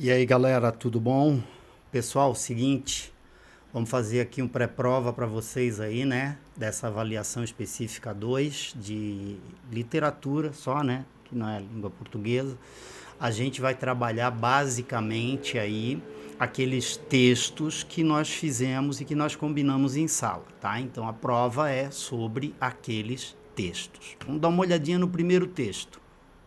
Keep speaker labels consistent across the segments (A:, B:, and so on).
A: E aí galera, tudo bom? Pessoal, seguinte, vamos fazer aqui um pré-prova para vocês aí, né? Dessa avaliação específica 2 de literatura só, né? Que não é língua portuguesa. A gente vai trabalhar basicamente aí aqueles textos que nós fizemos e que nós combinamos em sala, tá? Então a prova é sobre aqueles textos. Vamos dar uma olhadinha no primeiro texto.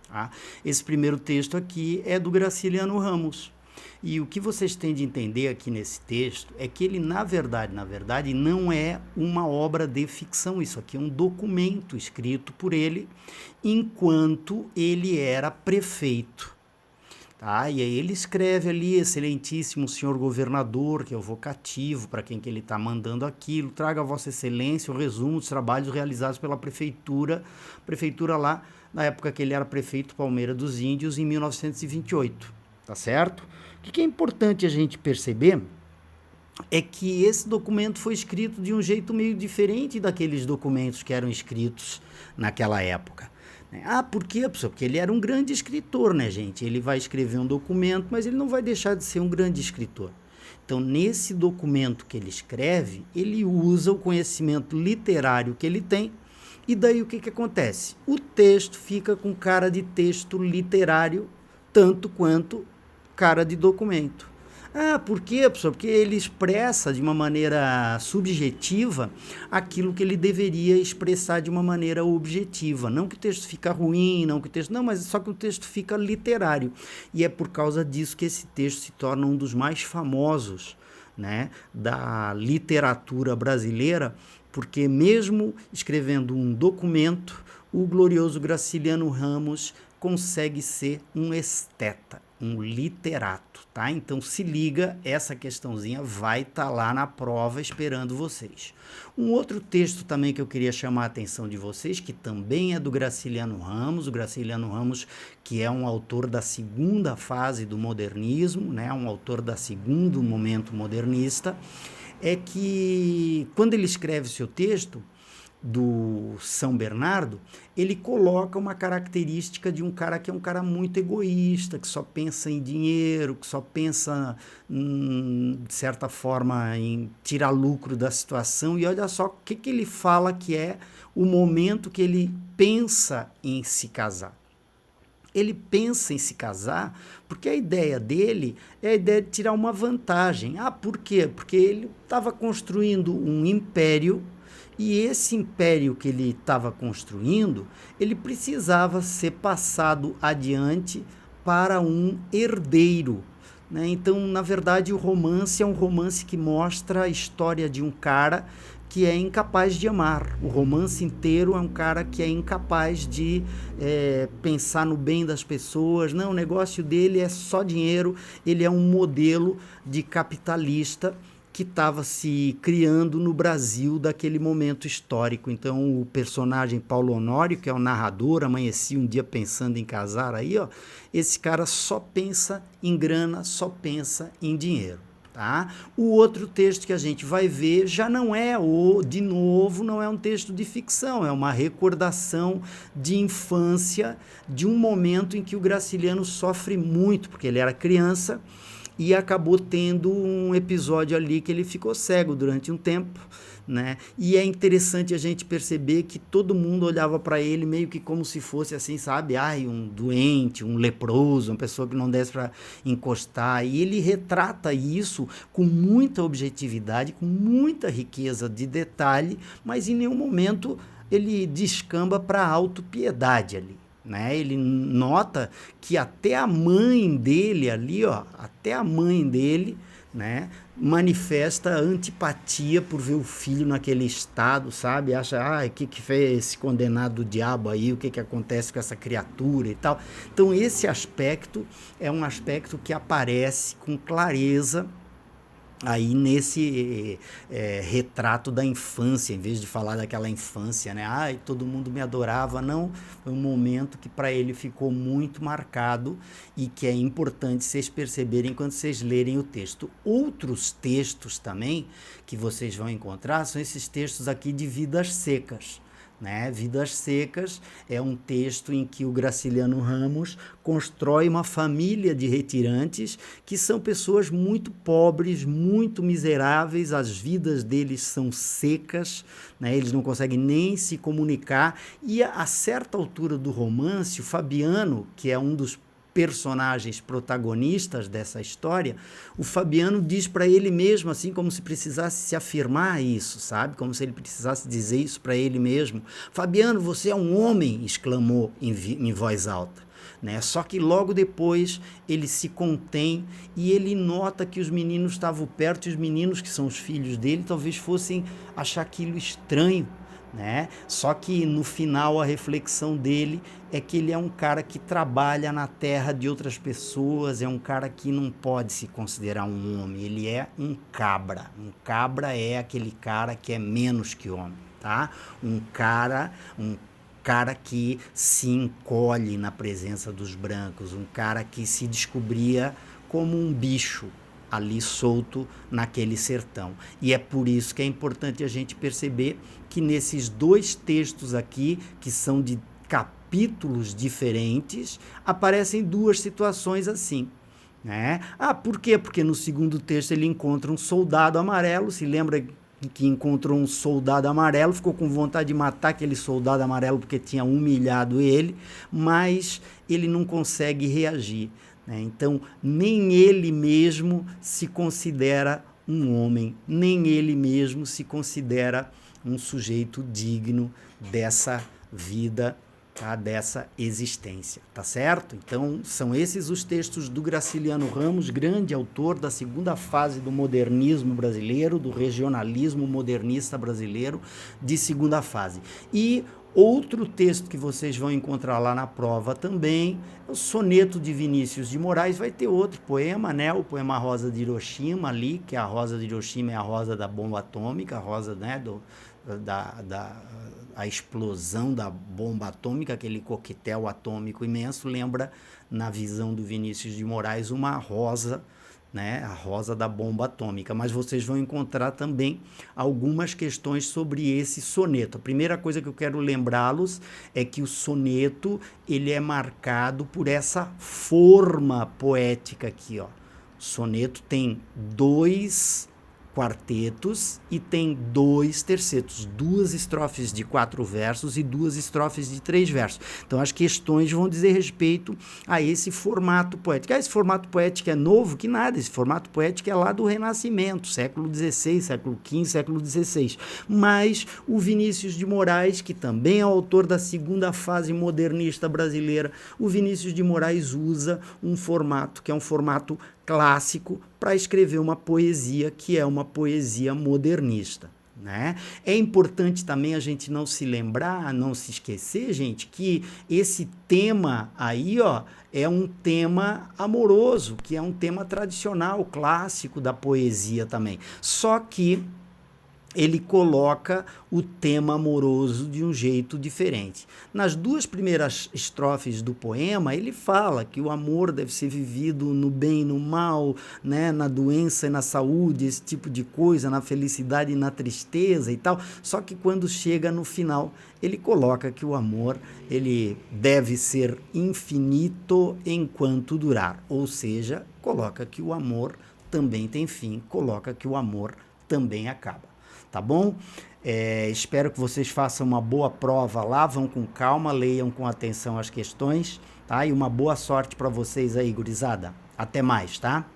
A: Tá? Esse primeiro texto aqui é do Graciliano Ramos. E o que vocês têm de entender aqui nesse texto é que ele, na verdade, não é uma obra de ficção. Isso aqui é um documento escrito por ele enquanto ele era prefeito. Tá? E aí ele escreve ali, excelentíssimo senhor governador, que é o vocativo para quem que ele está mandando aquilo, traga a vossa excelência o resumo dos trabalhos realizados pela prefeitura lá na época que ele era prefeito Palmeira dos Índios, em 1928, tá certo? O que é importante a gente perceber é que esse documento foi escrito de um jeito meio diferente daqueles documentos que eram escritos naquela época. Ah, por quê, professor? Porque ele era um grande escritor, né, gente? Ele vai escrever um documento, mas ele não vai deixar de ser um grande escritor. Então, nesse documento que ele escreve, ele usa o conhecimento literário que ele tem. E daí o que acontece? O texto fica com cara de texto literário, tanto quanto cara de documento. Ah, por quê, professor? Porque ele expressa de uma maneira subjetiva aquilo que ele deveria expressar de uma maneira objetiva. Não que o texto fica ruim, não que o texto... Não, mas só que o texto fica literário. E é por causa disso que esse texto se torna um dos mais famosos, né, da literatura brasileira, porque mesmo escrevendo um documento, o glorioso Graciliano Ramos consegue ser um esteta, um literato, tá? Então se liga, essa questãozinha vai estar lá na prova esperando vocês. Um outro texto também que eu queria chamar a atenção de vocês, que também é do Graciliano Ramos, o Graciliano Ramos, que é um autor da segunda fase do modernismo, né? Um autor da segundo momento modernista, é que quando ele escreve seu texto do São Bernardo, ele coloca uma característica de um cara que é um cara muito egoísta, que só pensa em dinheiro, que só pensa, de certa forma, em tirar lucro da situação. E olha só o que ele fala que é o momento que ele pensa em se casar. Ele pensa em se casar porque a ideia dele é a ideia de tirar uma vantagem. Ah, por quê? Porque ele estava construindo um império e esse império que ele estava construindo, ele precisava ser passado adiante para um herdeiro. Né? Então, na verdade, o romance é um romance que mostra a história de um cara que é incapaz de amar. O romance inteiro é um cara que é incapaz de pensar no bem das pessoas. Não, o negócio dele é só dinheiro. Ele é um modelo de capitalista que estava se criando no Brasil daquele momento histórico. Então, o personagem Paulo Honório, que é o narrador, amanhecia um dia pensando em casar, aí, ó, esse cara só pensa em grana, só pensa em dinheiro. Tá? O outro texto que a gente vai ver já não é, de novo, não é um texto de ficção, é uma recordação de infância, de um momento em que o Graciliano sofre muito, porque ele era criança, e acabou tendo um episódio ali que ele ficou cego durante um tempo, né? E é interessante a gente perceber que todo mundo olhava para ele meio que como se fosse assim, sabe? Ai, um doente, um leproso, uma pessoa que não desse para encostar. E ele retrata isso com muita objetividade, com muita riqueza de detalhe, mas em nenhum momento ele descamba para a autopiedade ali. Né? Ele nota que até a mãe dele ali, ó, até a mãe dele, né, manifesta antipatia por ver o filho naquele estado, sabe? Acha, o que fez esse condenado do diabo aí, o que acontece com essa criatura e tal. Então esse aspecto é um aspecto que aparece com clareza aí nesse retrato da infância, em vez de falar daquela infância, né? Ai, todo mundo me adorava, não. Foi um momento que para ele ficou muito marcado e que é importante vocês perceberem quando vocês lerem o texto. Outros textos também que vocês vão encontrar são esses textos aqui de vidas secas. né? Vidas Secas é um texto em que o Graciliano Ramos constrói uma família de retirantes que são pessoas muito pobres, muito miseráveis, as vidas deles são secas, né? Eles não conseguem nem se comunicar, e a certa altura do romance, o Fabiano, que é um dos personagens protagonistas dessa história, o Fabiano diz para ele mesmo, assim, como se precisasse se afirmar isso, sabe? Como se ele precisasse dizer isso para ele mesmo. Fabiano, você é um homem, exclamou em voz alta. Né? Só que logo depois ele se contém e ele nota que os meninos estavam perto, e os meninos, que são os filhos dele, talvez fossem achar aquilo estranho. Né? Só que no final a reflexão dele é que ele é um cara que trabalha na terra de outras pessoas, é um cara que não pode se considerar um homem, ele é um cabra. Um cabra é aquele cara que é menos que homem, tá? Um cara que se encolhe na presença dos brancos, um cara que se descobria como um bicho ali solto naquele sertão. E é por isso que é importante a gente perceber que nesses dois textos aqui, que são de capítulos diferentes, aparecem duas situações assim. Né? Por quê? Porque no segundo texto ele encontra um soldado amarelo, se lembra que encontrou um soldado amarelo, ficou com vontade de matar aquele soldado amarelo porque tinha humilhado ele, mas ele não consegue reagir. Né? Então, nem ele mesmo se considera um homem, nem ele mesmo se considera um sujeito digno dessa vida, tá? Dessa existência, tá certo? Então, são esses os textos do Graciliano Ramos, grande autor da segunda fase do modernismo brasileiro, do regionalismo modernista brasileiro de segunda fase. E outro texto que vocês vão encontrar lá na prova também, é o Soneto de Vinícius de Moraes. Vai ter outro poema, né? O poema Rosa de Hiroshima ali, que a rosa de Hiroshima é a rosa da bomba atômica, a rosa, né, a explosão da bomba atômica, aquele coquetel atômico imenso, lembra, na visão do Vinícius de Moraes, uma rosa, né, a rosa da bomba atômica. Mas vocês vão encontrar também algumas questões sobre esse soneto. A primeira coisa que eu quero lembrá-los é que o soneto, ele é marcado por essa forma poética aqui, ó. O soneto tem 2 quartetos e tem 2 tercetos, 2 estrofes de 4 versos e 2 estrofes de 3 versos. Então as questões vão dizer respeito a esse formato poético. Esse formato poético é novo? Que nada, esse formato poético é lá do Renascimento, século XVI, século XV, século XVI. Mas o Vinícius de Moraes, que também é autor da segunda fase modernista brasileira, o Vinícius de Moraes usa um formato que é um formato clássico para escrever uma poesia que é uma poesia modernista. Né? É importante também a gente não se lembrar, não se esquecer, gente, que esse tema aí, ó, é um tema amoroso, que é um tema tradicional, clássico da poesia também. Só que ele coloca o tema amoroso de um jeito diferente. Nas 2 primeiras estrofes do poema, ele fala que o amor deve ser vivido no bem e no mal, né, na doença e na saúde, esse tipo de coisa, na felicidade e na tristeza e tal. Só que quando chega no final, ele coloca que o amor, ele deve ser infinito enquanto durar. Ou seja, coloca que o amor também tem fim, coloca que o amor também acaba. Tá bom? Espero que vocês façam uma boa prova lá, vão com calma, leiam com atenção as questões, tá? E uma boa sorte para vocês aí, gurizada. Até mais, tá?